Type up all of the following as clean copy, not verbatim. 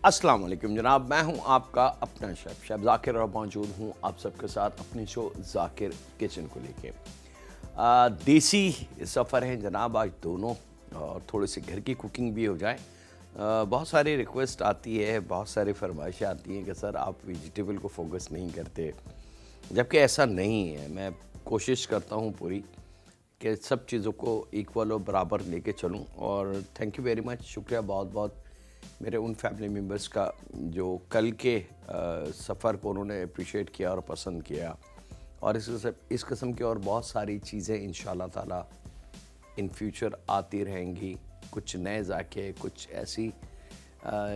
अस्सलाम वालेकुम जनाब, मैं हूं आपका अपना शेफ ज़ाकिर और मौजूद हूं आप सबके साथ अपनी शो ज़ाकिर किचन को लेके। देसी सफ़र हैं जनाब आज दोनों, और थोड़े से घर की कुकिंग भी हो जाए। बहुत सारी रिक्वेस्ट आती है, बहुत सारी फरमाइशें आती हैं कि सर आप वेजिटेबल को फोकस नहीं करते, जबकि ऐसा नहीं है। मैं कोशिश करता हूं पूरी कि सब चीज़ों को इक्वल और बराबर लेके चलूं। और थैंक यू वेरी मच, शुक्रिया बहुत बहुत मेरे उन फैमिली मेम्बर्स का जो कल के सफ़र को उन्होंने अप्रिशिएट किया और पसंद किया। और इस किस्म की और बहुत सारी चीज़ें इंशाल्लाह ताला इन फ्यूचर आती रहेंगी। कुछ नए जाके, कुछ ऐसी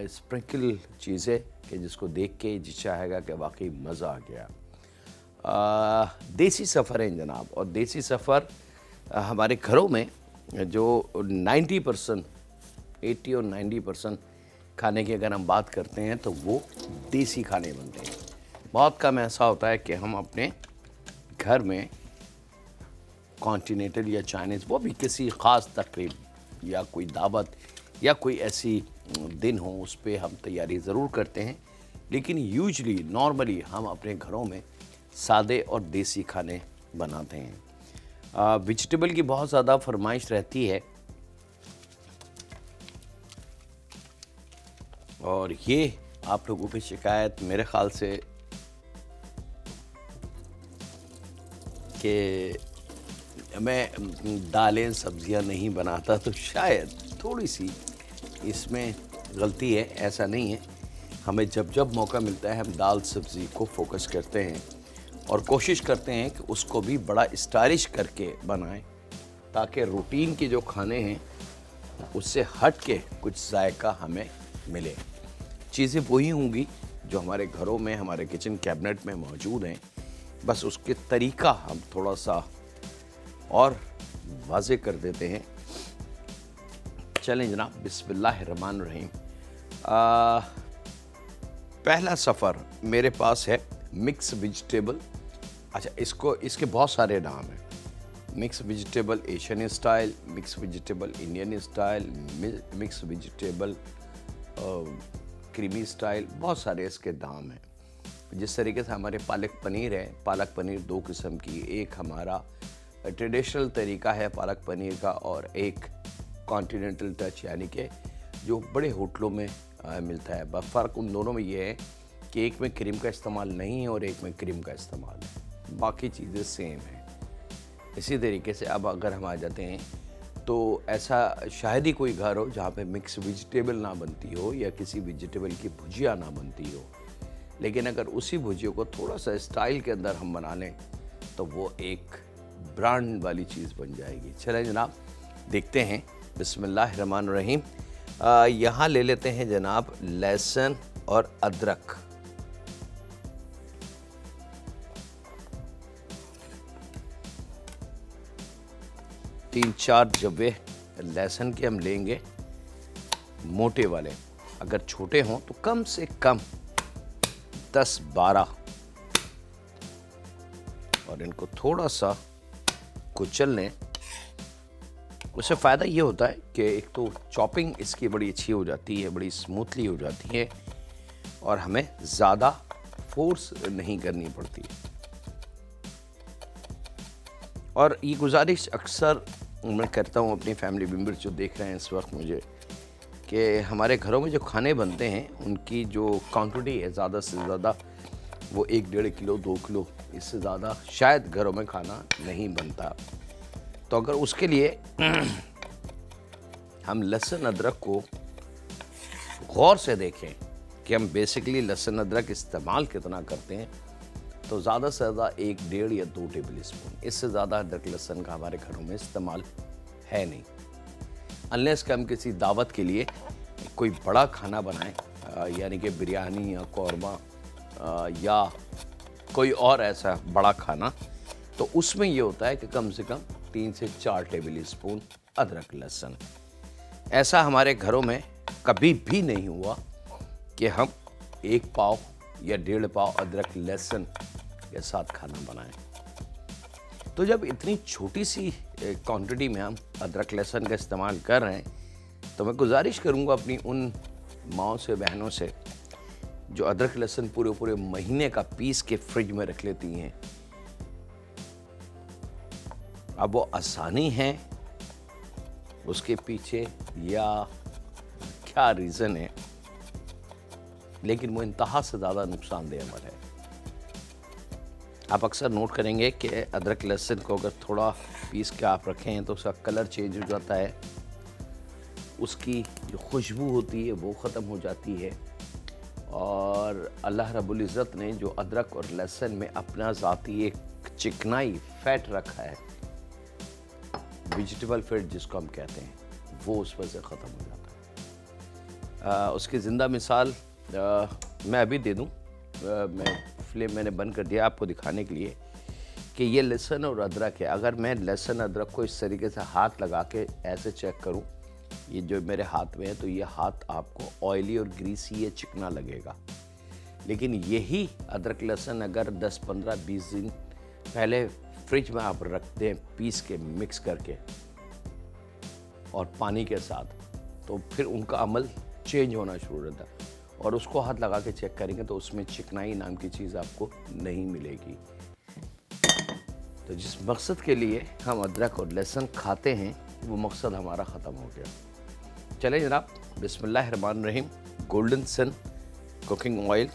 स्प्रिंकल चीज़ें कि जिसको देख के जी चाहेगा कि वाकई मज़ा आ गया। देसी सफ़र हैं जनाब, और देसी सफ़र हमारे घरों में जो 90%, 80 और 90% खाने की अगर हम बात करते हैं तो वो देसी खाने बनते हैं। बहुत कम ऐसा होता है कि हम अपने घर में कॉन्टिनेंटल या चाइनीज़, वो भी किसी ख़ास तकरीब या कोई दावत या कोई ऐसी दिन हो उस पर हम तैयारी ज़रूर करते हैं। लेकिन यूजली नॉर्मली हम अपने घरों में सादे और देसी खाने बनाते हैं। वेजिटेबल की बहुत ज़्यादा फरमाइश रहती है, और ये आप लोगों की शिकायत मेरे ख़्याल से कि मैं दालें सब्ज़ियां नहीं बनाता, तो शायद थोड़ी सी इसमें गलती है। ऐसा नहीं है, हमें जब जब मौका मिलता है हम दाल सब्ज़ी को फोकस करते हैं और कोशिश करते हैं कि उसको भी बड़ा स्टाइलिश करके बनाएं, ताकि रूटीन के जो खाने हैं उससे हट के कुछ जायका हमें मिले। चीज़ें वही होंगी जो हमारे घरों में, हमारे किचन कैबिनेट में मौजूद हैं, बस उसके तरीका हम थोड़ा सा और वाज़े कर देते हैं। चलें जनाब, बिस्मिल्लाहिर्रहमानिर्रहीम। पहला सफ़र मेरे पास है मिक्स वेजिटेबल। अच्छा, इसके बहुत सारे नाम हैं। Mix vegetable Asian style, mix vegetable Indian style, mix vegetable creamy style, बहुत सारे इसके नाम हैं। जिस तरीके से हमारे पालक पनीर है, पालक पनीर दो किस्म की, एक हमारा ट्रेडिशनल तरीका है पालक पनीर का, और एक कॉन्टिनेंटल टच, यानी कि जो बड़े होटलों में मिलता है। बस फ़र्क उन दोनों में ये है कि एक में क्रीम का इस्तेमाल नहीं है और एक में क्रीम का इस्तेमाल है, बाकी चीज़ें सेम हैं। इसी तरीके से अब अगर हम आ जाते हैं तो ऐसा शायद ही कोई घर हो जहाँ पे मिक्स वेजिटेबल ना बनती हो या किसी वेजिटेबल की भुजिया ना बनती हो। लेकिन अगर उसी भुजिया को थोड़ा सा स्टाइल के अंदर हम बना लें तो वो एक ब्रांड वाली चीज़ बन जाएगी। चलें जनाब, देखते हैं। बिस्मिल्लाहिर्रहमानिर्रहीम। यहाँ ले लेते हैं जनाब लहसुन और अदरक। तीन चार जब्बे लहसुन के हम लेंगे, मोटे वाले। अगर छोटे हों तो कम से कम 10-12, और इनको थोड़ा सा कुचल लें। उससे फ़ायदा ये होता है कि एक तो चॉपिंग इसकी बड़ी अच्छी हो जाती है, बड़ी स्मूथली हो जाती है, और हमें ज़्यादा फोर्स नहीं करनी पड़ती है। और ये गुजारिश अक्सर मैं करता हूँ अपनी फैमिली मेम्बर्स जो देख रहे हैं इस वक्त मुझे, कि हमारे घरों में जो खाने बनते हैं उनकी जो क्वांटिटी है ज़्यादा से ज़्यादा वो 1-1.5 किलो 2 किलो, इससे ज़्यादा शायद घरों में खाना नहीं बनता। तो अगर उसके लिए हम लहसुन अदरक को गौर से देखें कि हम बेसिकली लहसुन अदरक इस्तेमाल कितना करते हैं, तो ज़्यादा से ज़्यादा 1-1.5 या 2 टेबल स्पून, इससे ज़्यादा अदरक लहसुन का हमारे घरों में इस्तेमाल है नहीं। अनलेस कि हम किसी दावत के लिए कोई बड़ा खाना बनाएं, यानी कि बिरयानी या कौरमा या कोई और ऐसा बड़ा खाना, तो उसमें ये होता है कि कम से कम 3 से 4 टेबल स्पून अदरक लहसुन। ऐसा हमारे घरों में कभी भी नहीं हुआ कि हम 1 पाव या 1.5 पाव अदरक लहसुन के साथ खाना बनाएं। तो जब इतनी छोटी सी क्वांटिटी में हम अदरक लहसुन का इस्तेमाल कर रहे हैं, तो मैं गुजारिश करूंगा अपनी उन माओ से, बहनों से जो अदरक लहसुन पूरे पूरे महीने का पीस के फ्रिज में रख लेती हैं। अब वो आसानी है उसके पीछे या क्या रीज़न है, लेकिन वो इंतहा से ज़्यादा नुकसानदेह अमल है। आप अक्सर नोट करेंगे कि अदरक लहसुन को अगर थोड़ा पीस के आप रखें तो उसका कलर चेंज हो जाता है, उसकी जो खुशबू होती है वो ख़त्म हो जाती है। और अल्लाह रब्बुल इज़्ज़त ने जो अदरक और लहसुन में अपना ज़ाती एक चिकनाई फैट रखा है, वेजिटेबल फैट जिसको हम कहते हैं, वो उस वजह से ख़त्म हो जाता है। उसकी ज़िंदा मिसाल मैं अभी दे दूँ। फ्लेम मैंने बंद कर दिया आपको दिखाने के लिए कि ये लहसुन और अदरक है। अगर मैं लहसुन अदरक को इस तरीके से हाथ लगा के ऐसे चेक करूं, ये जो मेरे हाथ में है, तो ये हाथ आपको ऑयली और ग्रीसी या चिकना लगेगा। लेकिन यही अदरक लहसुन अगर 10, 15, 20 दिन पहले फ्रिज में आप रखते हैं पीस के मिक्स करके और पानी के साथ, तो फिर उनका अमल चेंज होना शुरू हो जाता है। और उसको हाथ लगा के चेक करेंगे तो उसमें चिकनाई नाम की चीज़ आपको नहीं मिलेगी। तो जिस मकसद के लिए हम अदरक और लहसुन खाते हैं वो मकसद हमारा ख़त्म हो गया। चलें जनाब, बिस्मिल्लाहिर्रहमानिर्रहीम। गोल्डन सन कुकिंग ऑयल,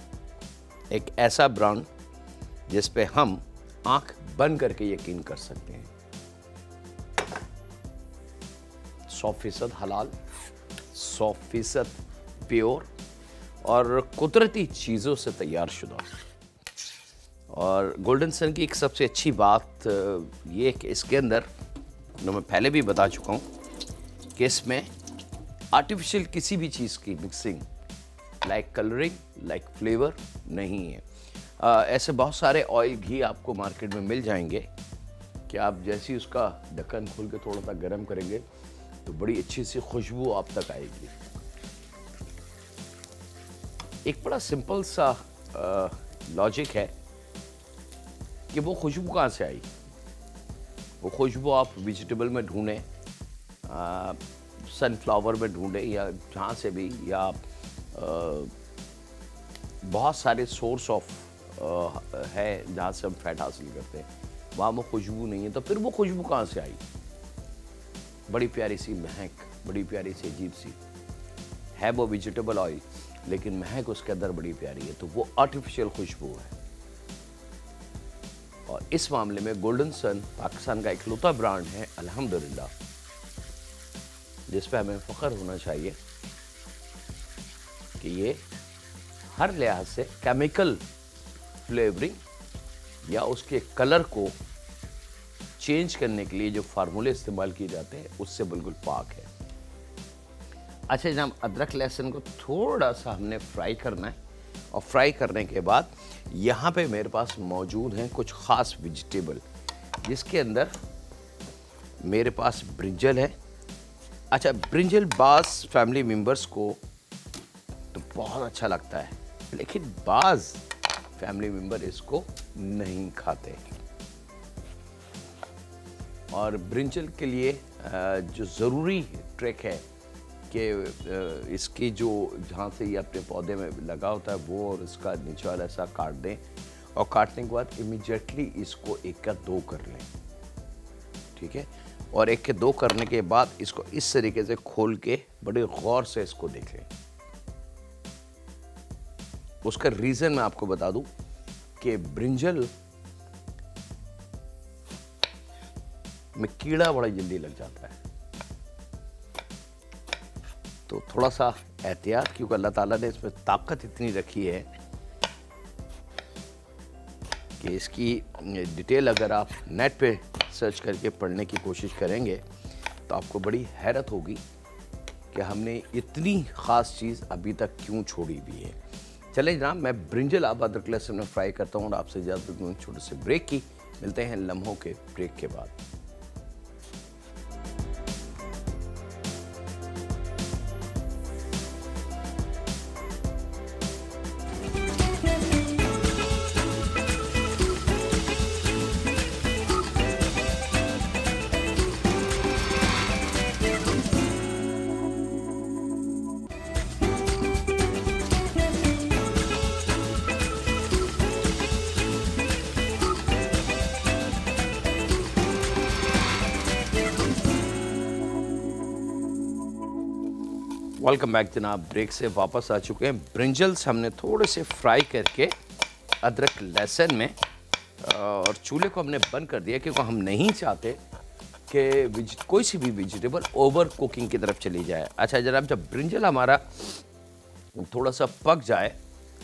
एक ऐसा ब्रांड जिस पे हम आंख बंद करके यकीन कर सकते हैं। 100% हलाल, 100% प्योर और कुदरती चीज़ों से तैयार शुदा। और गोल्डन सन की एक सबसे अच्छी बात ये है कि इसके अंदर, जो मैं पहले भी बता चुका हूँ, कि इसमें आर्टिफिशियल किसी भी चीज़ की mixing, like colouring, like flavour नहीं है। ऐसे बहुत सारे ऑयल घी आपको मार्केट में मिल जाएंगे कि आप जैसे ही उसका ढक्कन खोल के थोड़ा सा गर्म करेंगे तो बड़ी अच्छी सी खुशबू आप तक आएगी। एक बड़ा सिंपल सा लॉजिक है कि वो खुशबू कहाँ से आई। वो खुशबू आप वेजिटेबल में ढूंढें, सनफ्लावर में ढूंढें, या जहाँ से भी, या बहुत सारे सोर्स ऑफ है जहाँ से हम फैट हासिल करते हैं, वहाँ वो खुशबू नहीं है। तो फिर वो खुशबू कहाँ से आई? बड़ी प्यारी सी महक, बड़ी प्यारी सी अजीब सी है वो वेजिटेबल ऑयल, लेकिन महक उसके अंदर बड़ी प्यारी है। तो वो आर्टिफिशियल खुशबू है। और इस मामले में गोल्डन सन पाकिस्तान का इकलौता ब्रांड है अल्हम्दुलिल्लाह, जिस पे हमें फ़ख्र होना चाहिए कि ये हर लिहाज से केमिकल फ्लेवरिंग या उसके कलर को चेंज करने के लिए जो फार्मूले इस्तेमाल किए जाते हैं उससे बिल्कुल पाक है। अच्छा जनाब, अदरक लहसुन को थोड़ा सा हमने फ्राई करना है, और फ्राई करने के बाद यहाँ पे मेरे पास मौजूद हैं कुछ ख़ास वेजिटेबल, जिसके अंदर मेरे पास ब्रिंजल है। अच्छा, ब्रिंजल बाज़ फैमिली मेम्बर्स को तो बहुत अच्छा लगता है, लेकिन बाज़ फैमिली मेम्बर इसको नहीं खाते। और ब्रिंजल के लिए जो ज़रूरी ट्रिक है कि इसकी जो जहाँ से ये अपने पौधे में लगा होता है वो, और इसका नीचे वाला ऐसा काट दें, और काटने के बाद इमीडिएटली इसको 1 का 2 कर लें, ठीक है। और 1 के 2 करने के बाद इसको इस तरीके से खोल के बड़े गौर से इसको देख लें। उसका रीज़न मैं आपको बता दूं कि ब्रिंजल में कीड़ा बड़ा जल्दी लग जाता है, तो थोड़ा सा एहतियात, क्योंकि अल्लाह ताला ने इसमें ताकत इतनी रखी है कि इसकी डिटेल अगर आप नेट पे सर्च करके पढ़ने की कोशिश करेंगे तो आपको बड़ी हैरत होगी कि हमने इतनी ख़ास चीज़ अभी तक क्यों छोड़ी भी है। चले जनाब, मैं ब्रिंजल अदरक लहसुन में फ्राई करता हूँ और आपसे इजाज़त दूँ छोटे से ब्रेक की। मिलते हैं लम्हों के ब्रेक के बाद। वेलकम बैक जनाब। ब्रेक से वापस आ चुके हैं। ब्रिंजल्स हमने थोड़े से फ्राई करके अदरक लहसुन में और चूल्हे को हमने बंद कर दिया क्योंकि हम नहीं चाहते कि कोई सी भी वेजिटेबल ओवर कुकिंग की तरफ चली जाए। अच्छा जनाब, जब ब्रिंजल हमारा थोड़ा सा पक जाए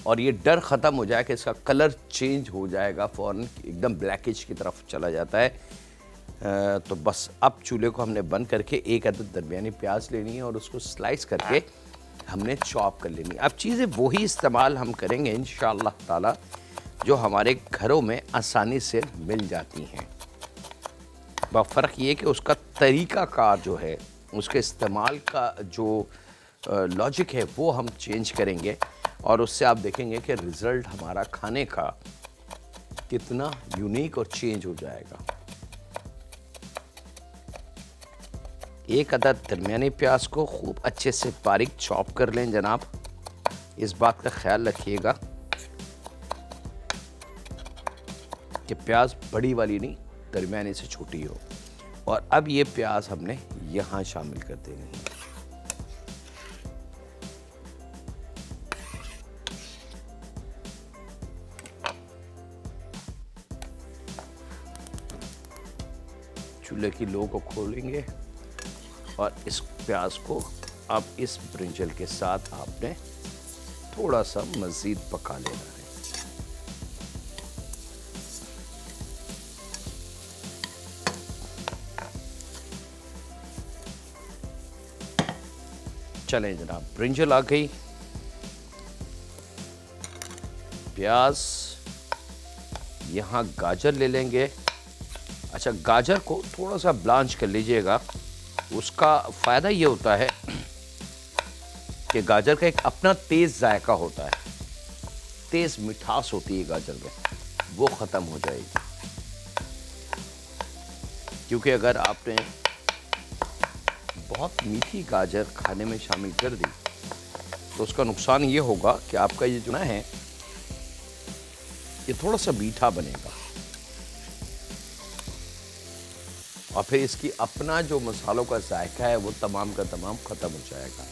और ये डर ख़त्म हो जाए कि इसका कलर चेंज हो जाएगा, फ़ौरन एकदम ब्लैकिश की तरफ चला जाता है, तो बस अब चूल्हे को हमने बंद करके एक अदद दरमियानी प्याज लेनी है और उसको स्लाइस करके हमने चॉप कर लेनी है। अब चीज़ें वही इस्तेमाल हम करेंगे इंशाअल्लाह ताला जो हमारे घरों में आसानी से मिल जाती हैं। फ़र्क ये है कि उसका तरीक़ाकार जो है, उसके इस्तेमाल का जो लॉजिक है वो हम चेंज करेंगे और उससे आप देखेंगे कि रिज़ल्ट हमारा खाने का कितना यूनिक और चेंज हो जाएगा। एक अदद दरमियानी प्याज को खूब अच्छे से बारीक चॉप कर लें जनाब। इस बात का ख्याल रखिएगा कि प्याज बड़ी वाली नहीं, दरमियानी से छोटी हो। और अब ये प्याज हमने यहाँ शामिल कर देनी है। चूल्हे की लो को खोलेंगे और इस प्याज को अब इस ब्रिंजल के साथ आपने थोड़ा सा मज़ीद पका लेना है। चलें जनाब, ब्रिंजल आ गई, प्याज, यहाँ गाजर ले लेंगे। अच्छा, गाजर को थोड़ा सा ब्लांच कर लीजिएगा। उसका फ़ायदा ये होता है कि गाजर का एक अपना तेज़ जायका होता है, तेज़ मिठास होती है गाजर में, वो ख़त्म हो जाएगी। क्योंकि अगर आपने बहुत मीठी गाजर खाने में शामिल कर दी तो उसका नुकसान ये होगा कि आपका ये जो ना है ये थोड़ा सा मीठा बनेगा और फिर इसकी अपना जो मसालों का जायका है वो तमाम का तमाम ख़त्म हो जाएगा।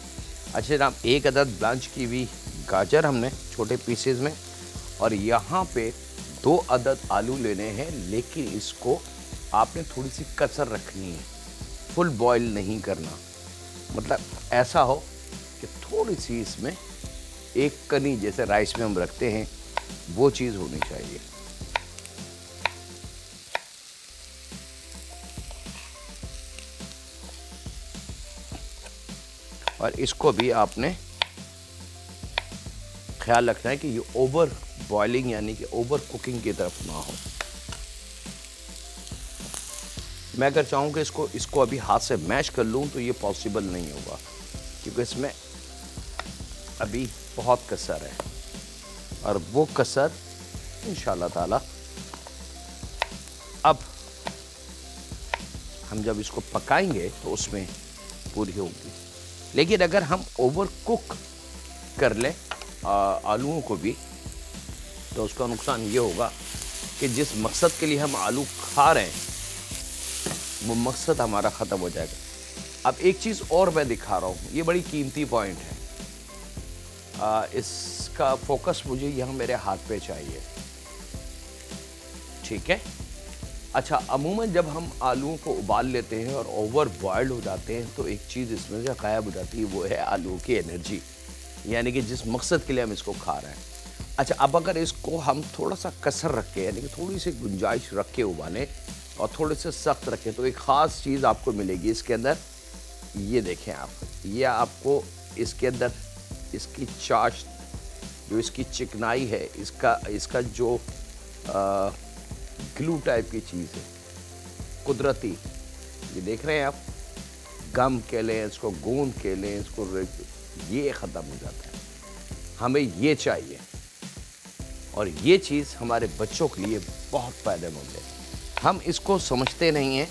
अच्छा जनाब, एक अदद ब्लांच की हुई गाजर हमने छोटे पीसेज में, और यहाँ पे 2 अदद आलू लेने हैं, लेकिन इसको आपने थोड़ी सी कसर रखनी है, फुल बॉईल नहीं करना। मतलब ऐसा हो कि थोड़ी सी इसमें एक कनी जैसे राइस में हम रखते हैं वो चीज़ होनी चाहिए। और इसको भी आपने ख्याल रखना है कि ये ओवर बॉइलिंग यानी कि ओवर कुकिंग की तरफ ना हो। मैं अगर चाहूँ कि इसको अभी हाथ से मैश कर लूँ तो ये पॉसिबल नहीं होगा क्योंकि इसमें अभी बहुत कसर है और वो कसर इंशाअल्लाह ताला अब हम जब इसको पकाएंगे तो उसमें पूरी होगी। लेकिन अगर हम ओवर कुक कर लें आलूओं को भी तो उसका नुकसान ये होगा कि जिस मकसद के लिए हम आलू खा रहे हैं वो मकसद हमारा ख़त्म हो जाएगा। अब एक चीज़ और मैं दिखा रहा हूँ, ये बड़ी कीमती पॉइंट है, इसका फोकस मुझे यहाँ मेरे हाथ पे चाहिए, ठीक है। अच्छा, अमूमन जब हम आलूओं को उबाल लेते हैं और ओवर बॉइल्ड हो जाते हैं तो एक चीज़ इसमें से गायब हो जाती है, वो है आलू की एनर्जी, यानी कि जिस मकसद के लिए हम इसको खा रहे हैं। अच्छा, अब अगर इसको हम थोड़ा सा कसर रख के यानी कि थोड़ी सी गुंजाइश रख के उबालें और थोड़े से सख्त रखें तो एक ख़ास चीज़ आपको मिलेगी इसके अंदर। ये देखें आप, ये आपको इसके अंदर इसकी चाश, जो इसकी चिकनाई है, इसका जो ग्लू टाइप की चीज़ है कुदरती, ये देख रहे हैं आप, गम कह लें इसको, गोंद कह लें इसको, ये ख़त्म हो जाता है। हमें ये चाहिए और ये चीज़ हमारे बच्चों के लिए बहुत फ़ायदेमंद है। हम इसको समझते नहीं हैं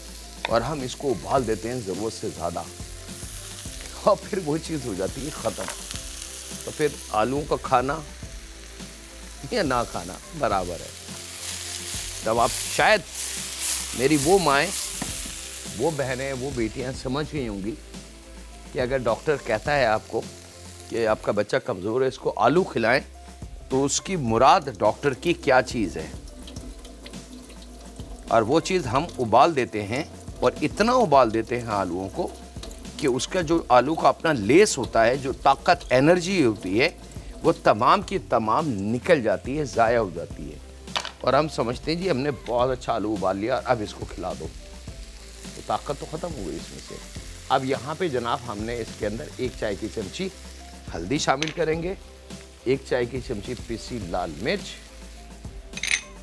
और हम इसको उबाल देते हैं ज़रूरत से ज़्यादा और फिर वो चीज़ हो जाती है ख़त्म। तो फिर आलूओं का खाना या ना खाना बराबर है। तब आप शायद मेरी वो माएँ, वो बहनें, वो बेटियां समझ गई होंगी कि अगर डॉक्टर कहता है आपको कि आपका बच्चा कमज़ोर है, इसको आलू खिलाएं, तो उसकी मुराद डॉक्टर की क्या चीज़ है। और वो चीज़ हम उबाल देते हैं, और इतना उबाल देते हैं आलूओं को कि उसका जो आलू का अपना लेस होता है, जो ताकत एनर्जी होती है, वो तमाम की तमाम निकल जाती है, ज़ाया हो जाती है। और हम समझते हैं जी हमने बहुत अच्छा आलू उबाल लिया, अब इसको खिला दो, तो ताकत तो ख़त्म हो गई इसमें से। अब यहाँ पे जनाब हमने इसके अंदर 1 चाय की चमची हल्दी शामिल करेंगे, 1 चाय की चमची पिसी लाल मिर्च,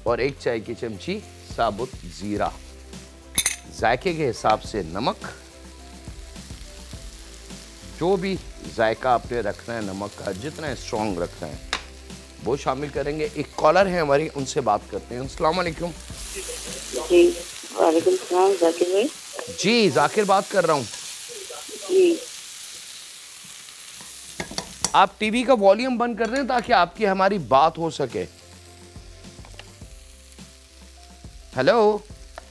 और 1 चाय की चमची साबुत ज़ीरा, जायके के हिसाब से नमक, जो भी जायका आपने रखना है नमक का, जितना स्ट्रॉन्ग रखना है वो शामिल करेंगे। एक कॉलर है हमारी, उनसे बात करते हैं। अस्सलाम वालेकुम। जी वालेकुम सलाम, जाकिर भाई। जी जाकिर बात कर रहा हूँ। जी आप टीवी का वॉल्यूम बंद कर दें ताकि आपकी हमारी बात हो सके। हेलो।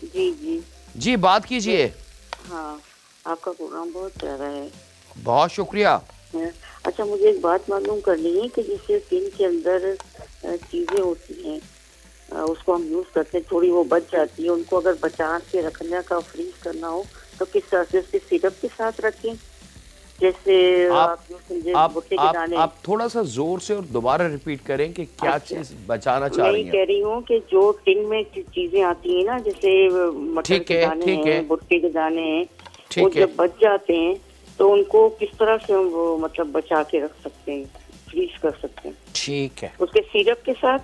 जी जी जी बात कीजिए। हाँ, आपका प्रोग्राम बहुत प्यारा है। बहुत शुक्रिया। अच्छा, मुझे एक बात मालूम करनी है कि जैसे टिन के अंदर चीज़ें होती हैं, उसको हम यूज़ करते हैं, थोड़ी वो बच जाती है, उनको अगर बचा के रखने का फ्रीज करना हो तो किस तरह से उसके सिरप के साथ रखें? जैसे आप थोड़ा सा जोर से और दोबारा रिपीट करें कि क्या चीज बचाना चाह रही हैं। मैं कह रही हूँ कि जो टिन में चीजें आती हैं ना, जैसे मटर के दाने हैं, भुट्टे के दाने हैं, वो जब बच जाते हैं तो उनको किस तरह से हम वो मतलब बचा के रख सकते हैं, फ्रीज कर सकते हैं? ठीक है, उसके सिरप के साथ।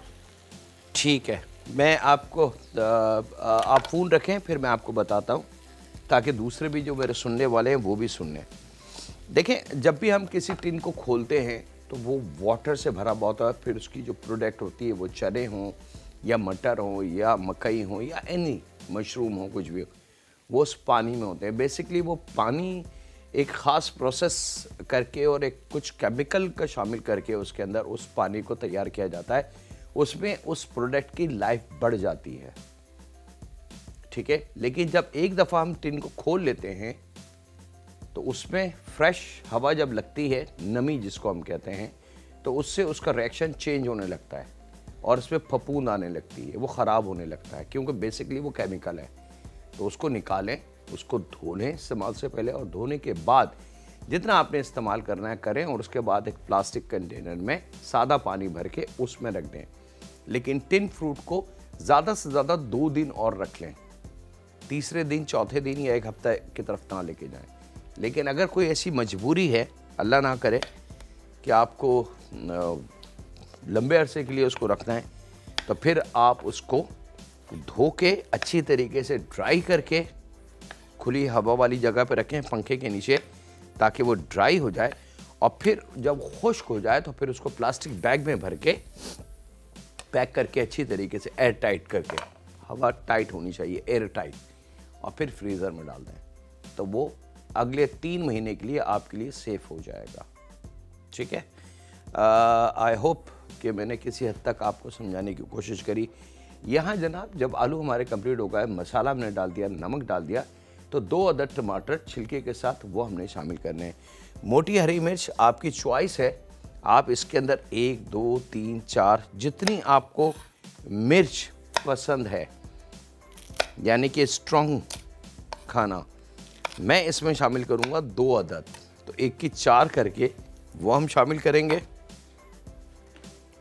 ठीक है, मैं आपको आप फ़ोन रखें, फिर मैं आपको बताता हूँ, ताकि दूसरे भी जो मेरे सुनने वाले हैं वो भी सुन लें। देखें, जब भी हम किसी टिन को खोलते हैं तो वो वाटर से भरा हुआ होता है, फिर उसकी जो प्रोडक्ट होती है, वो चने हों या मटर हों या मकई हो या एनी मशरूम हो, कुछ भी हो, वो उस पानी में होते हैं। बेसिकली वो पानी एक ख़ास प्रोसेस करके और एक कुछ केमिकल का शामिल करके उसके अंदर उस पानी को तैयार किया जाता है, उसमें उस प्रोडक्ट की लाइफ बढ़ जाती है। ठीक है, लेकिन जब एक दफ़ा हम टिन को खोल लेते हैं तो उसमें फ्रेश हवा जब लगती है, नमी जिसको हम कहते हैं, तो उससे उसका रिएक्शन चेंज होने लगता है और उसमें फफूंद आने लगती है, वो ख़राब होने लगता है, क्योंकि बेसिकली वो केमिकल है। तो उसको निकालें, उसको धो लें इस्तेमाल से पहले, और धोने के बाद जितना आपने इस्तेमाल करना है करें, और उसके बाद एक प्लास्टिक कंटेनर में सादा पानी भर के उसमें रख दें। लेकिन टिन फ्रूट को ज़्यादा से ज़्यादा 2 दिन और रख लें, तीसरे दिन, चौथे दिन या 1 हफ्ते की तरफ ना लेके जाएं। लेकिन अगर कोई ऐसी मजबूरी है, अल्लाह ना करे, कि आपको लंबे अरसे के लिए उसको रखना है, तो फिर आप उसको धो के अच्छी तरीके से ड्राई करके खुली हवा वाली जगह पर रखें, पंखे के नीचे, ताकि वो ड्राई हो जाए। और फिर जब खुश्क हो जाए तो फिर उसको प्लास्टिक बैग में भर के पैक करके अच्छी तरीके से एयर टाइट करके, हवा टाइट होनी चाहिए, एयर टाइट, और फिर फ्रीज़र में डाल दें, तो वो अगले 3 महीने के लिए आपके लिए सेफ़ हो जाएगा। ठीक है, आई होप कि मैंने किसी हद तक आपको समझाने की कोशिश करी। यहाँ जनाब, जब आलू हमारे कंप्लीट हो गए, मसाला हमने डाल दिया, नमक डाल दिया, तो 2 अदद टमाटर छिलके के साथ वो हमने शामिल करने हैं। मोटी हरी मिर्च आपकी चॉइस है, आप इसके अंदर 1, 2, 3, 4 जितनी आपको मिर्च पसंद है, यानी कि स्ट्रॉन्ग खाना, मैं इसमें शामिल करूँगा 2 अदद, तो 1 की 4 करके वो हम शामिल करेंगे।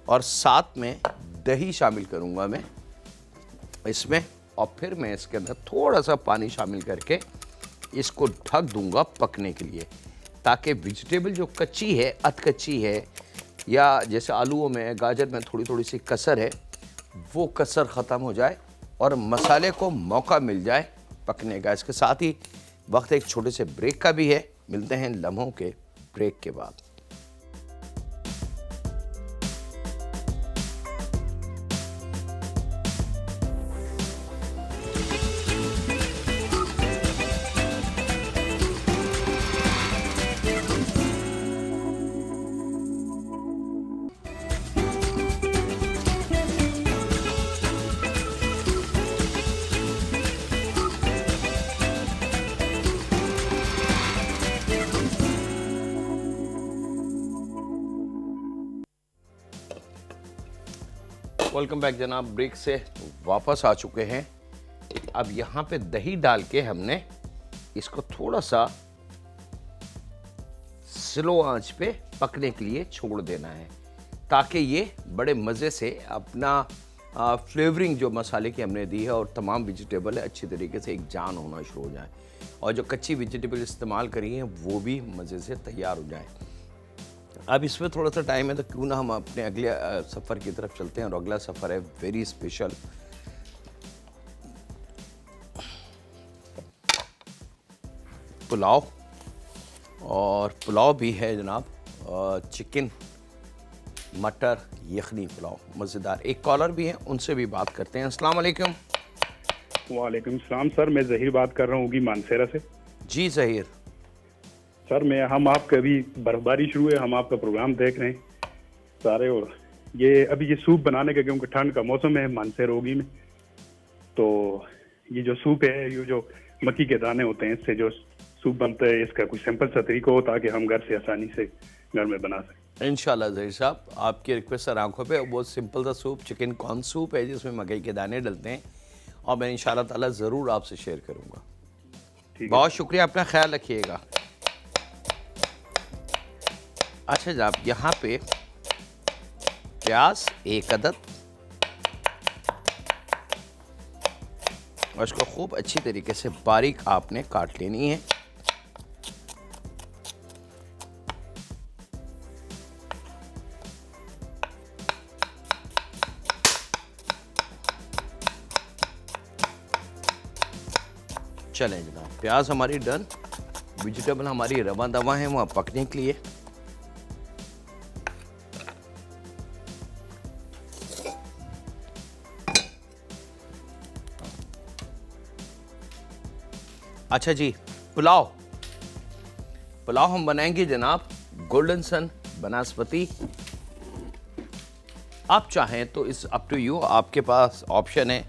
और साथ में दही शामिल करूँगा मैं इसमें, और फिर मैं इसके अंदर थोड़ा सा पानी शामिल करके इसको ढक दूंगा पकने के लिए, ताकि वेजिटेबल जो कच्ची है, अध कच्ची है, या जैसे आलूओं में, गाजर में थोड़ी थोड़ी सी कसर है, वो कसर ख़त्म हो जाए और मसाले को मौका मिल जाए पकने का। इसके साथ ही वक्त एक छोटे से ब्रेक का भी है, मिलते हैं लम्हों के ब्रेक के बाद। वेलकम बैक जनाब, ब्रेक से वापस आ चुके हैं। अब यहाँ पे दही डाल के हमने इसको थोड़ा सा स्लो आंच पे पकने के लिए छोड़ देना है, ताकि ये बड़े मज़े से अपना फ्लेवरिंग जो मसाले की हमने दी है और तमाम वेजिटेबल है अच्छी तरीके से एक जान होना शुरू हो जाए, और जो कच्ची वेजिटेबल इस्तेमाल करी हैं वो भी मज़े से तैयार हो जाए। अब इसमें थोड़ा सा टाइम है, तो क्यों ना हम अपने अगले सफ़र की तरफ चलते हैं। और अगला सफ़र है वेरी स्पेशल, पुलाव। और पुलाव भी है जनाब चिकन मटर यखनी पुलाव, मज़ेदार। एक कॉलर भी है, उनसे भी बात करते हैं। अस्सलाम वालेकुम। वालेकुम सलाम सर, मैं ज़हीर बात कर रहा हूँ मानसेरा से। जी ज़हीर सर, हम आपका अभी बर्फबारी शुरू है, हम आपका प्रोग्राम देख रहे हैं सारे। और ये अभी ये सूप बनाने का, क्योंकि ठंड का मौसम है मानसेरा होगी में, तो ये जो सूप है, ये जो मक्की के दाने होते हैं, इससे जो सूप बनता है, इसका कुछ सिंपल सा तरीका हो ताकि हम घर से आसानी से घर में बना सकें। इंशाल्लाह ज़हीर साहब, आपकी रिक्वेस्ट सर आंखों पे। बहुत सिंपल सा सूप चिकन कॉर्न सूप है जिसमें मकई के दाने डलते हैं, और मैं इंशाल्लाह ताला ज़रूर आपसे शेयर करूँगा। बहुत शुक्रिया, अपना ख्याल रखिएगा। अच्छा जनाब, यहाँ पे प्याज 1 अदद, और इसको खूब अच्छी तरीके से बारीक आपने काट लेनी है। चलें जनाब, प्याज हमारी डन, वेजिटेबल हमारी रवा दवा है वहाँ पकने के लिए। अच्छा जी, पुलाव हम बनाएंगे जनाब गोल्डन सन बनास्पति। आप चाहें तो इस अप टू यू, आपके पास ऑप्शन है,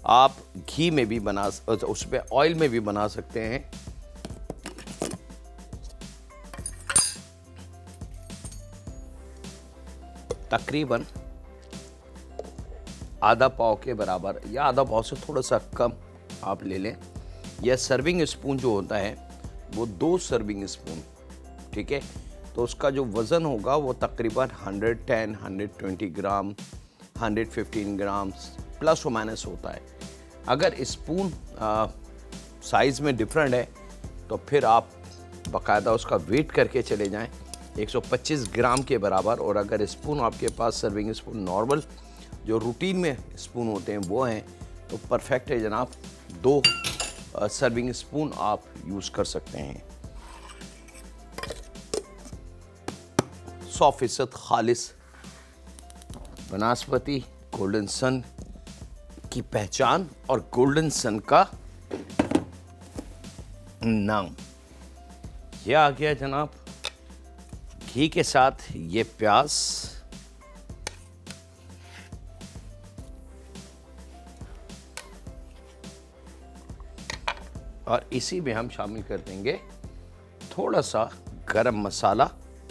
आप घी में भी बना, उस पर ऑयल में भी बना सकते हैं। तकरीबन आधा पाव के बराबर या आधा पाव से थोड़ा सा कम आप ले लें। यह सर्विंग स्पून जो होता है वो 2 सर्विंग स्पून, ठीक है। तो उसका जो वज़न होगा वो तकरीबन 110, 120 ग्राम, 115 ग्राम प्लस और माइनस होता है। अगर स्पून साइज़ में डिफरेंट है तो फिर आप बाकायदा उसका वेट करके चले जाएं 125 ग्राम के बराबर। और अगर स्पून आपके पास सर्विंग स्पून नॉर्मल जो रूटीन में स्पून होते हैं वो हैं तो परफेक्ट है जनाब। 2 सर्विंग स्पून आप यूज़ कर सकते हैं। 100% खालिस बनास्पति गोल्डन सन की पहचान और गोल्डन सन का नाम। यह आ गया जनाब घी के साथ ये प्याज, और इसी में हम शामिल कर देंगे थोड़ा सा गरम मसाला,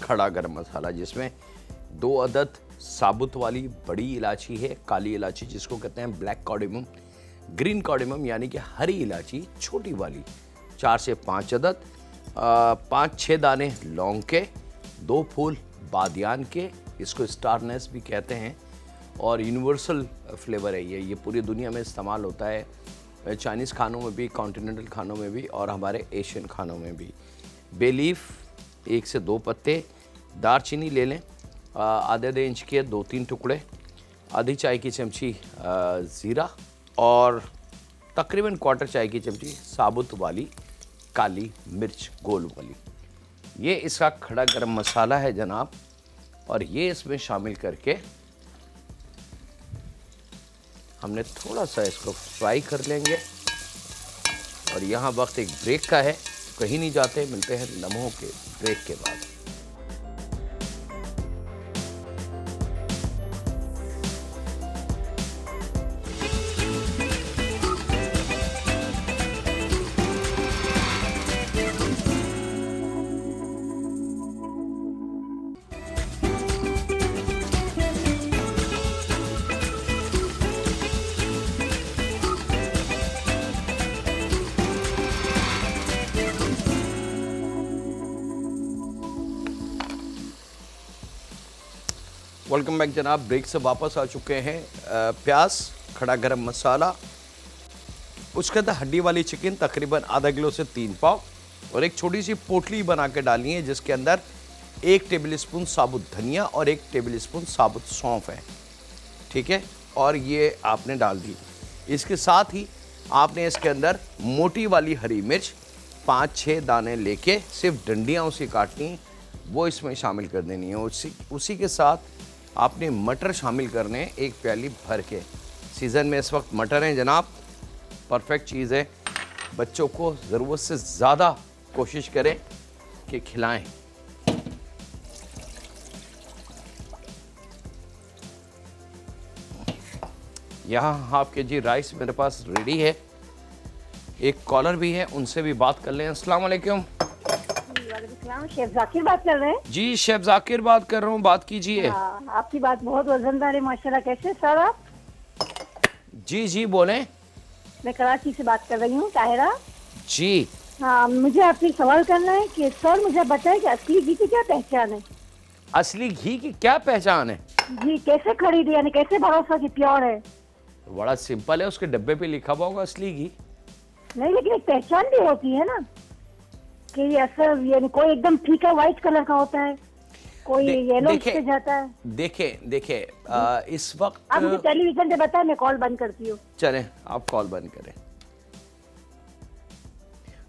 खड़ा गरम मसाला, जिसमें 2 अदद साबुत वाली बड़ी इलायची है, काली इलायची जिसको कहते हैं ब्लैक कार्डेमम, ग्रीन कार्डेमम यानी कि हरी इलायची छोटी वाली 4 से 5 अदद, 5-6 दाने लौंग के, 2 फूल बादियान के, इसको स्टारनेस भी कहते हैं, और यूनिवर्सल फ्लेवर है ये पूरी दुनिया में इस्तेमाल होता है, चाइनीज़ खानों में भी, कॉन्टिनेंटल खानों में भी, और हमारे एशियन खानों में भी। बे लीफ 1 से 2 पत्ते, दारचीनी ले लें आधे इंच के 2-3 टुकड़े, आधी चाय की चमची ज़ीरा, और तकरीबन 1/4 चाय की चमची साबुत वाली काली मिर्च गोल वाली। ये इसका खड़ा गरम मसाला है जनाब, और ये इसमें शामिल करके हमने थोड़ा सा इसको फ्राई कर लेंगे। और यहाँ वक्त एक ब्रेक का है, कहीं नहीं जाते, मिलते हैं लम्हों के ब्रेक के बाद। वेलकम बैक जनाब। ब्रेक से वापस आ चुके हैं। प्याज, खड़ा गरम मसाला, उसके अंदर हड्डी वाली चिकन तकरीबन आधा किलो से 3 पाव और एक छोटी सी पोटली बना के डाली है जिसके अंदर 1 टेबलस्पून साबुत धनिया और 1 टेबलस्पून साबुत सौंफ है। ठीक है, और ये आपने डाल दी। इसके साथ ही आपने इसके अंदर मोटी वाली हरी मिर्च 5-6 दाने लेके सिर्फ डंडियाँ उसी काटनी, वो इसमें शामिल कर देनी है। उसी के साथ आपने मटर शामिल करने हैं 1 प्याली भर के। सीज़न में इस वक्त मटर हैं जनाब, परफेक्ट चीज़ है। बच्चों को ज़रूरत से ज़्यादा कोशिश करें कि खिलाएं। यहाँ हाफ केजी राइस मेरे पास रेडी है। एक कॉलर भी है, उनसे भी बात कर लें। अस्सलाम वालेकुम। शेफ जाकिर बात कर रहे हैं? जी शेफ जाकिर बात कर रहा हूँ, बात कीजिए। आपकी बात बहुत वजनदार है माशाल्लाह। कैसे सर आप? जी जी बोलें। मैं कराची से बात कर रही हूँ, ताहिरा जी। हाँ, मुझे आपसे सवाल करना है कि सर मुझे बताएं कि असली घी की क्या पहचान है? असली घी की क्या पहचान है जी, कैसे खरीदे, यानी कैसे भरोसा कि प्योर है? बड़ा सिंपल है, उसके डब्बे पे लिखा हुआ होगा असली घी। नहीं, लेकिन एक पहचान भी होती है ना कि ये असर, यानी कोई एकदम फीका व्हाइट कलर का होता है, कोई येलो से जाता है। देखे इस वक्त आप मुझे टेलीविजन पे बताएं, मैं कॉल बंद करती हूँ। चलें आप कॉल बंद करें।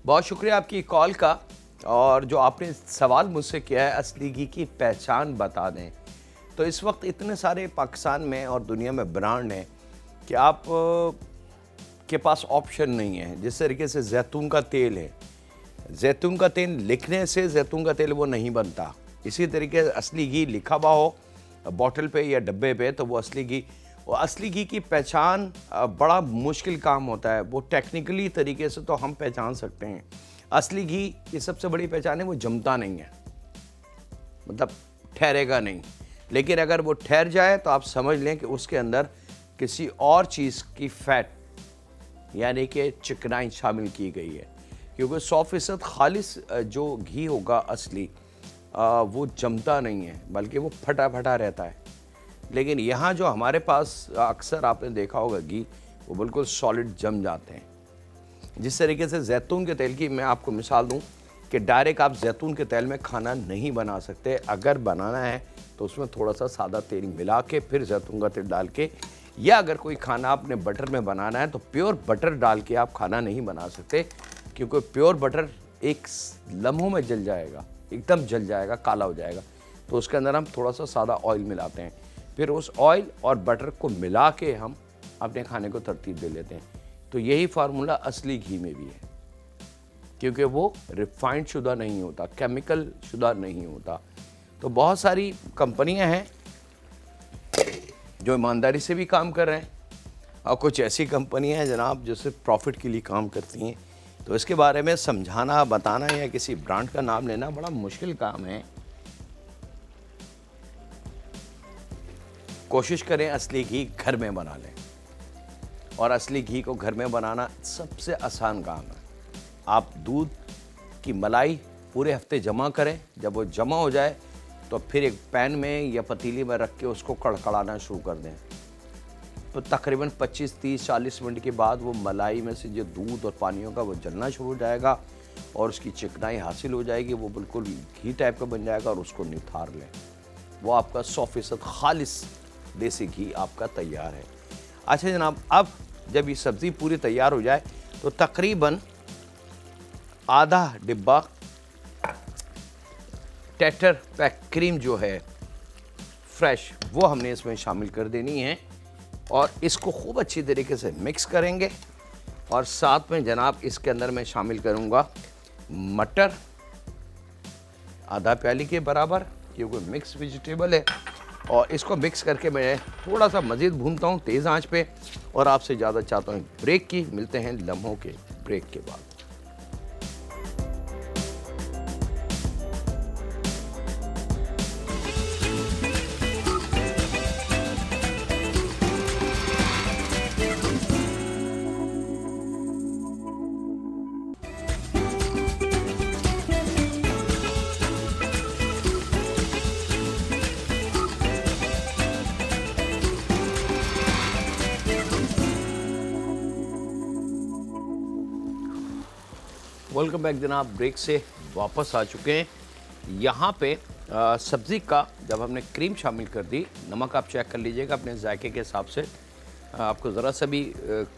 बहुत शुक्रिया आपकी कॉल का। और जो आपने सवाल मुझसे किया है असली घी की पहचान बता दें, तो इस वक्त इतने सारे पाकिस्तान में और दुनिया में ब्रांड हैं कि आप के पास ऑप्शन नहीं है। जिस तरीके से जैतून का तेल है, जैतून का तेल लिखने से जैतून का तेल वो नहीं बनता। इसी तरीके से असली घी लिखा हुआ हो बॉटल पे या डब्बे पे तो वो असली घी। और असली घी की पहचान बड़ा मुश्किल काम होता है। वो टेक्निकली तरीके से तो हम पहचान सकते हैं। असली घी की सबसे बड़ी पहचान है वो जमता नहीं है, मतलब ठहरेगा नहीं। लेकिन अगर वो ठहर जाए तो आप समझ लें कि उसके अंदर किसी और चीज़ की फैट यानी कि चिकनाई शामिल की गई है। क्योंकि 100% खालिस जो घी होगा असली वो जमता नहीं है, बल्कि वो फटा फटा रहता है। लेकिन यहाँ जो हमारे पास अक्सर आपने देखा होगा घी, वो बिल्कुल सॉलिड जम जाते हैं। जिस तरीके से जैतून के तेल की मैं आपको मिसाल दूँ कि डायरेक्ट आप जैतून के तेल में खाना नहीं बना सकते। अगर बनाना है तो उसमें थोड़ा सा सादा तेल मिला के फिर जैतून का तेल डाल के, या अगर कोई खाना आपने बटर में बनाना है तो प्योर बटर डाल के आप खाना नहीं बना सकते। क्योंकि प्योर बटर एक लम्हों में जल जाएगा, एकदम जल जाएगा, काला हो जाएगा। तो उसके अंदर हम थोड़ा सा सादा ऑयल मिलाते हैं, फिर उस ऑयल और बटर को मिला के हम अपने खाने को तरतीब दे लेते हैं। तो यही फार्मूला असली घी में भी है, क्योंकि वो रिफाइंड शुदा नहीं होता, केमिकल शुदा नहीं होता। तो बहुत सारी कंपनियां हैं जो ईमानदारी से भी काम कर रहे हैं और कुछ ऐसी कंपनियां हैं जनाब जो सिर्फ प्रॉफिट के लिए काम करती हैं। तो इसके बारे में समझाना, बताना या किसी ब्रांड का नाम लेना बड़ा मुश्किल काम है। कोशिश करें असली घी घर में बना लें, और असली घी को घर में बनाना सबसे आसान काम है। आप दूध की मलाई पूरे हफ्ते जमा करें, जब वो जमा हो जाए तो फिर एक पैन में या पतीली में रख के उसको कड़कड़ाना शुरू कर दें। तो तकरीबन 25, 30, 40 मिनट के बाद वो मलाई में से जो दूध और पानी होगा वो जलना शुरू हो जाएगा और उसकी चिकनाई हासिल हो जाएगी। वो बिल्कुल घी टाइप का बन जाएगा और उसको निथार लें। वो आपका 100% खालिस देसी घी आपका तैयार है। अच्छा जनाब, अब जब ये सब्ज़ी पूरी तैयार हो जाए तो तकरीबन आधा डिब्बा टेटर पैक क्रीम जो है फ्रेश, वो हमने इसमें शामिल कर देनी है और इसको खूब अच्छी तरीके से मिक्स करेंगे। और साथ में जनाब इसके अंदर मैं शामिल करूंगा मटर आधा प्याली के बराबर, क्योंकि मिक्स वेजिटेबल है। और इसको मिक्स करके मैं थोड़ा सा मज़ीद भूनता हूँ तेज़ आंच पे, और आपसे ज़्यादा चाहता हूँ ब्रेक की। मिलते हैं लम्हों के ब्रेक के बाद। वेलकम बैक जनाब, ब्रेक से वापस आ चुके हैं। यहाँ पे सब्ज़ी का जब हमने क्रीम शामिल कर दी, नमक आप चेक कर लीजिएगा अपने जायके के हिसाब से। आपको ज़रा सा भी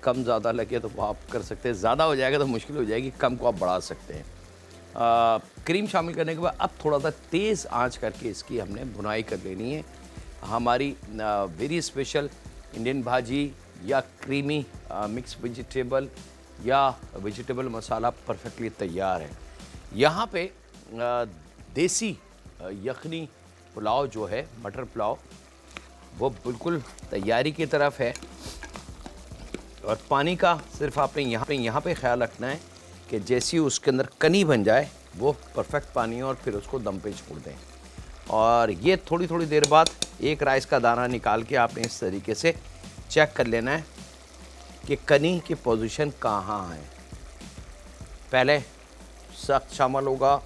कम ज़्यादा लगे तो वो आप कर सकते हैं, ज़्यादा हो जाएगा तो मुश्किल हो जाएगी, कम को आप बढ़ा सकते हैं। क्रीम शामिल करने के बाद अब थोड़ा सा तेज़ आंच करके इसकी हमने भुनाई कर लेनी है। हमारी वेरी स्पेशल इंडियन भाजी या क्रीमी मिक्स वेजिटेबल या वेजिटेबल मसाला परफेक्टली तैयार है। यहाँ पे देसी यखनी पुलाव जो है, मटर पुलाव, वो बिल्कुल तैयारी की तरफ है। और पानी का सिर्फ आपने यहाँ पे ख्याल रखना है कि जैसी उसके अंदर कनी बन जाए वो परफेक्ट पानी है, और फिर उसको दम पे छोड़ दें। और ये थोड़ी थोड़ी देर बाद एक राइस का दाना निकाल के आपने इस तरीके से चेक कर लेना है कि कनी की पोजीशन कहाँ है। पहले सख्त शामिल होगा,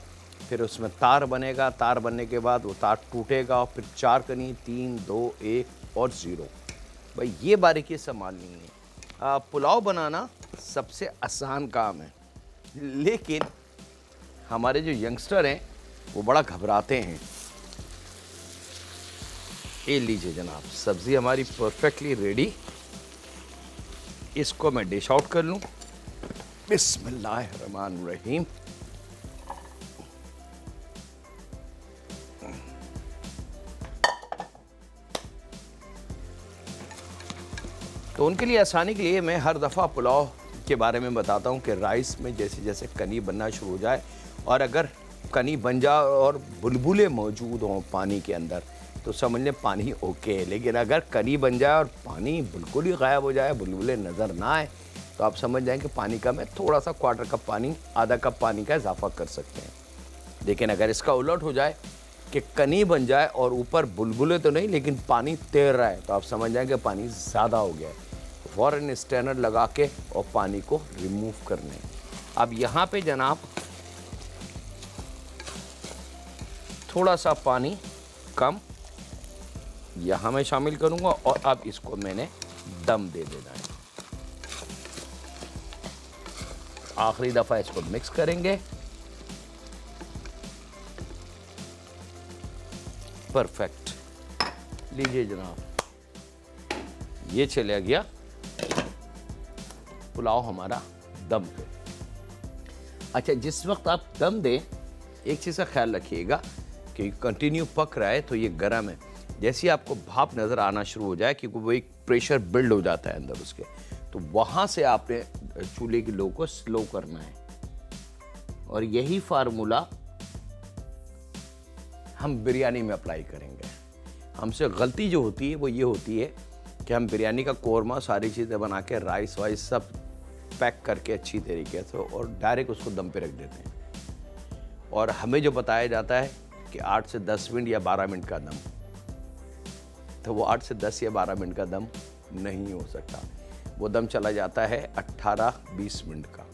फिर उसमें तार बनेगा, तार बनने के बाद वो तार टूटेगा, और फिर 4 कनी, 3, 2, 1 और 0। भाई ये बारीकी संभालनी है। पुलाव बनाना सबसे आसान काम है, लेकिन हमारे जो यंगस्टर हैं वो बड़ा घबराते हैं। ये लीजिए जनाब, सब्ज़ी हमारी परफेक्टली रेडी। इसको मैं डिश आउट कर लूँ। बिस्मिल्लाहिर्रहमानिर्रहीम। तो उनके लिए आसानी के लिए मैं हर दफ़ा पुलाव के बारे में बताता हूँ कि राइस में जैसे जैसे कनी बनना शुरू हो जाए, और अगर कनी बन जाए और बुलबुले मौजूद हों पानी के अंदर, तो समझ लें पानी ओके है। लेकिन अगर कनी बन जाए और पानी बिल्कुल ही गायब हो जाए, बुलबुले नज़र ना आए, तो आप समझ जाएं कि पानी का मैं थोड़ा सा क्वार्टर कप पानी, आधा कप पानी का इजाफा कर सकते हैं। लेकिन अगर इसका उलट हो जाए कि कनी बन जाए और ऊपर बुलबुले तो नहीं लेकिन पानी तैर रहा है, तो आप समझ जाएं कि पानी ज़्यादा हो गया है। फ़ौरन स्ट्रेनर लगा के और पानी को रिमूव कर लें। अब यहाँ पे जनाब थोड़ा सा पानी कम यहाँ मैं शामिल करूँगा, और अब इसको मैंने दम दे देना है। आखिरी दफ़ा इसको मिक्स करेंगे। परफेक्ट। लीजिए जनाब, ये चला गया पुलाव हमारा दम पे। अच्छा, जिस वक्त आप दम दें, एक चीज़ का ख्याल रखिएगा कि कंटिन्यू पक रहा है तो ये गर्म है। जैसे आपको भाप नज़र आना शुरू हो जाए, क्योंकि वो एक प्रेशर बिल्ड हो जाता है अंदर उसके, तो वहाँ से आपने चूल्हे की लो को स्लो करना है। और यही फार्मूला हम बिरयानी में अप्लाई करेंगे। हमसे गलती जो होती है वो ये होती है कि हम बिरयानी का कोरमा सारी चीज़ें बना के राइस वाइस सब पैक करके अच्छी तरीके से और डायरेक्ट उसको दम पे रख देते हैं। और हमें जो बताया जाता है कि 8 से 10 मिनट या 12 मिनट का दम, तो वो 8 से 10 या 12 मिनट का दम नहीं हो सकता। वो दम चला जाता है 18-20 मिनट का,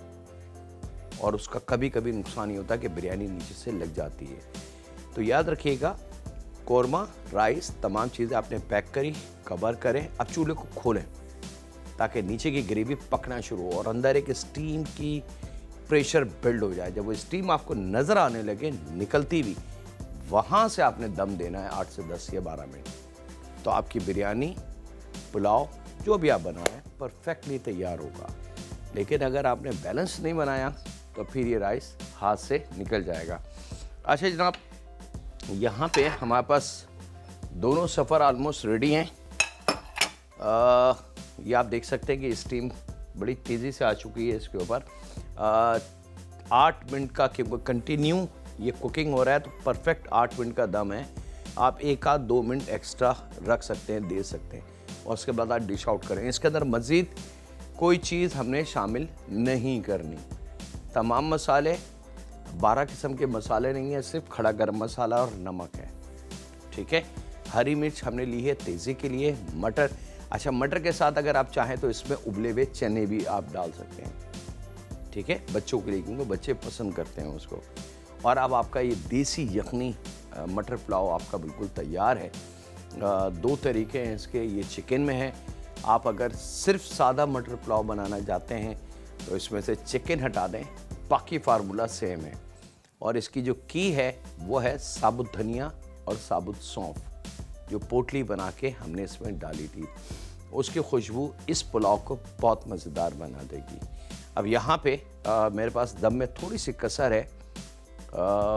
और उसका कभी कभी नुकसान ही होता है कि बिरयानी नीचे से लग जाती है। तो याद रखिएगा, कोरमा, राइस, तमाम चीज़ें आपने पैक करी, कवर करें। अब चूल्हे को खोलें ताकि नीचे की ग्रेवी पकना शुरू हो और अंदर एक स्टीम की प्रेशर बिल्ड हो जाए। जब वो स्टीम आपको नज़र आने लगे निकलती भी, वहाँ से आपने दम देना है 8 से 10 या 12 मिनट। तो आपकी बिरयानी, पुलाव, जो भी आप बनाएं, परफेक्टली तैयार होगा। लेकिन अगर आपने बैलेंस नहीं बनाया तो फिर ये राइस हाथ से निकल जाएगा। अच्छा जनाब, यहाँ पे हमारे पास दोनों सफ़र ऑलमोस्ट रेडी हैं। ये आप देख सकते हैं कि स्टीम बड़ी तेज़ी से आ चुकी है इसके ऊपर। 8 मिनट का कंटिन्यू ये कुकिंग हो रहा है, तो परफेक्ट 8 मिनट का दम है। आप 1-2 मिनट एक्स्ट्रा रख सकते हैं, दे सकते हैं, और उसके बाद आप डिश आउट करें। इसके अंदर मज़ीद कोई चीज़ हमने शामिल नहीं करनी। तमाम मसाले, 12 किस्म के मसाले नहीं है, सिर्फ खड़ा गरम मसाला और नमक है। ठीक है। हरी मिर्च हमने ली है तेज़ी के लिए। मटर, अच्छा मटर के साथ अगर आप चाहें तो इसमें उबले हुए चने भी आप डाल सकते हैं। ठीक है, बच्चों के लिए, क्योंकि बच्चे पसंद करते हैं उसको। और अब आपका ये देसी यखनी मटर पुलाव आपका बिल्कुल तैयार है। 2 तरीके हैं इसके, ये चिकन में है। आप अगर सिर्फ सादा मटर पुलाव बनाना चाहते हैं तो इसमें से चिकन हटा दें, बाकी फार्मूला सेम है। और इसकी जो की है वो है साबुत धनिया और साबुत सौंफ, जो पोटली बना के हमने इसमें डाली थी। उसकी खुशबू इस पुलाव को बहुत मज़ेदार बना देगी। अब यहाँ पे मेरे पास दम में थोड़ी सी कसर है।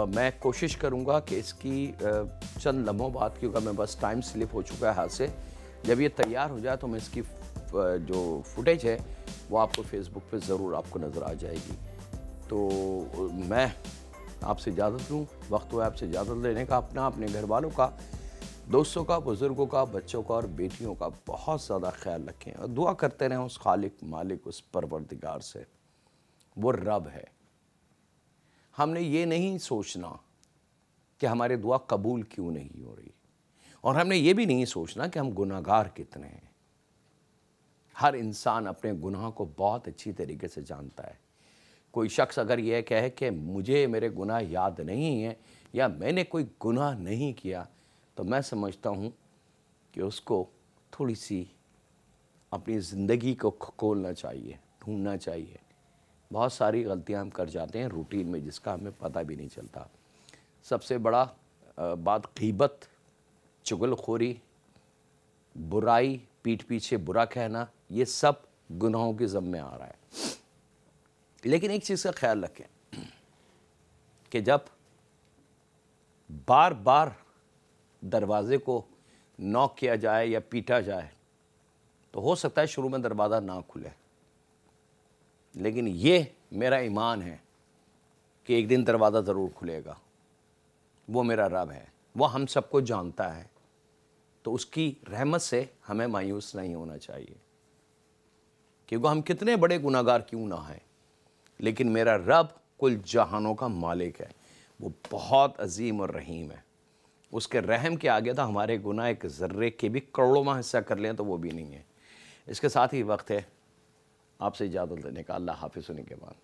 मैं कोशिश करूँगा कि इसकी चंद लम्हों बाद, क्योंकि मैं बस टाइम स्लिप हो चुका है हाथ से, जब ये तैयार हो जाए तो मैं इसकी जो फुटेज है वो आपको फेसबुक पे ज़रूर आपको नज़र आ जाएगी। तो मैं आपसे इजाज़त लूँ, वक्त हुआ आपसे इजाज़त लेने का। अपने घर वालों का, दोस्तों का, बुज़ुर्गों का, बच्चों का और बेटियों का बहुत ज़्यादा ख्याल रखें और दुआ करते रहें उस खालिक मालिक, उस परवरदिगार से। वो रब है। हमने ये नहीं सोचना कि हमारी दुआ कबूल क्यों नहीं हो रही, और हमने ये भी नहीं सोचना कि हम गुनाहगार कितने हैं। हर इंसान अपने गुनाह को बहुत अच्छी तरीके से जानता है। कोई शख्स अगर यह कहे कि मुझे मेरे गुनाह याद नहीं है या मैंने कोई गुनाह नहीं किया, तो मैं समझता हूँ कि उसको थोड़ी सी अपनी ज़िंदगी को खोलना चाहिए, ढूंढना चाहिए। बहुत सारी गलतियाँ हम कर जाते हैं रूटीन में, जिसका हमें पता भी नहीं चलता। सबसे बड़ा बात गीबत, चुगलखोरी, बुराई, पीठ पीछे बुरा कहना, ये सब गुनाहों के ज़म्मे आ रहा है। लेकिन एक चीज़ का ख्याल रखें कि जब बार बार दरवाज़े को नॉक किया जाए या पीटा जाए तो हो सकता है शुरू में दरवाज़ा ना खुले, लेकिन ये मेरा ईमान है कि एक दिन दरवाज़ा ज़रूर खुलेगा। वो मेरा रब है, वो हम सबको जानता है, तो उसकी रहमत से हमें मायूस नहीं होना चाहिए, क्योंकि हम कितने बड़े गुनाहगार क्यों ना हैं, लेकिन मेरा रब कुल जहानों का मालिक है। वो बहुत अजीम और रहीम है। उसके रहम के आगे तो हमारे गुनाह एक ज़र्रे के भी करोड़ों में हिस्सा कर लें तो वो भी नहीं है। इसके साथ ही वक्त है आपसे इजाज़त लेने का। अल्लाह हाफ़िज़ होने के बाद।